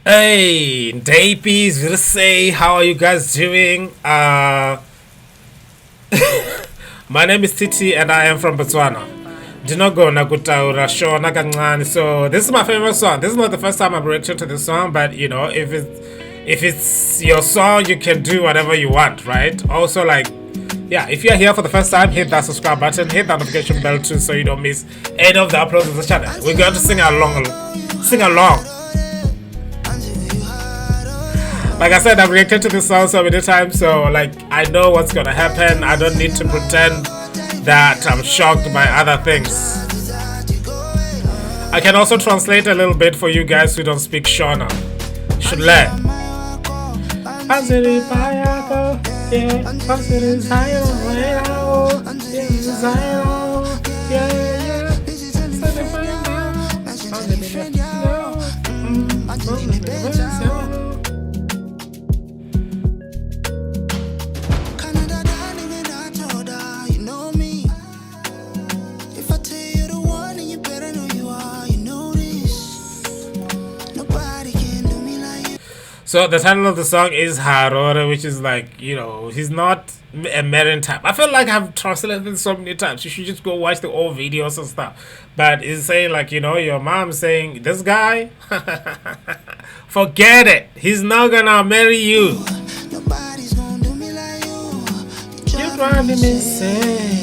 Hey, day peace, will say, how are you guys doing? My name is Titi and I am from Botswana. Dinogona kutaura shona kancane. So this is my favorite song. This is not the first time I'm reacting to this song, but you know, if it's your song, you can do whatever you want, right? Also, like, yeah, if you're here for the first time, hit that subscribe button, hit that notification bell too, so you don't miss any of the uploads of the channel. We're going to sing along, sing along. Like I said, I've reacted to this song so many times, so like I know what's gonna happen. I don't need to pretend that I'm shocked by other things. I can also translate a little bit for you guys who don't speak Shona. Should learn. So the title of the song is Haarore, which is like, you know, he's not a marine type. I feel like I've translated it so many times. You should just go watch the old videos and stuff. But it's saying like, you know, your mom saying, this guy, forget it. He's not gonna marry you. Nobody's gonna do me like you. You're driving me insane.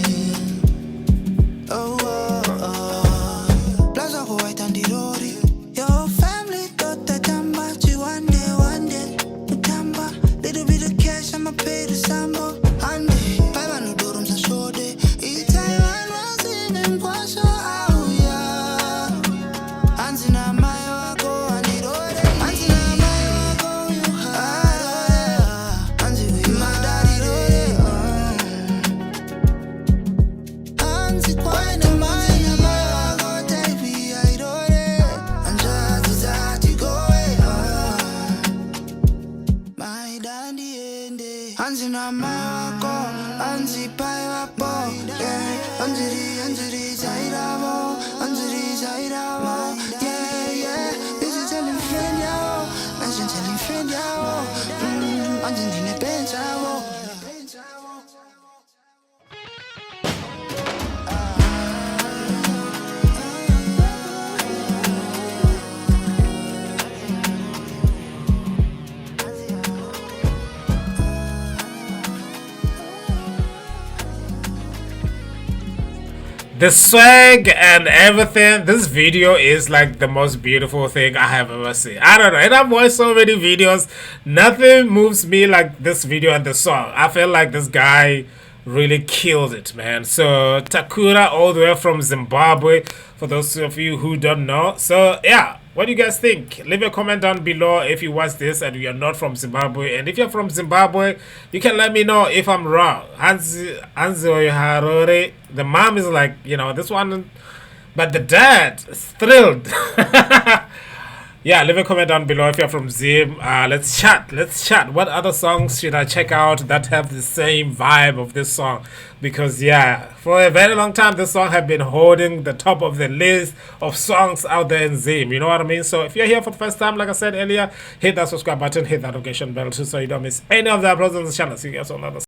The swag and everything, this video is like the most beautiful thing I have ever seen. I don't know, and I've watched so many videos, nothing moves me like this video and the song. I feel like this guy really killed it, man. So Takura, all the way from Zimbabwe, for those of you who don't know. So yeah, what do you guys think? Leave a comment down below if you watch this and you're not from Zimbabwe. And if you're from Zimbabwe, you can let me know if I'm wrong. Hanzi Haarore, the mom is like, you know, this one, but the dad is thrilled. Yeah, leave a comment down below if you're from Zim. Let's chat. What other songs should I check out that have the same vibe of this song? Because yeah, for a very long time this song have been holding the top of the list of songs out there in Zim. You know what I mean? So if you're here for the first time, like I said earlier, hit that subscribe button, hit that notification bell too, so you don't miss any of the uploads on the channel. See you guys on another.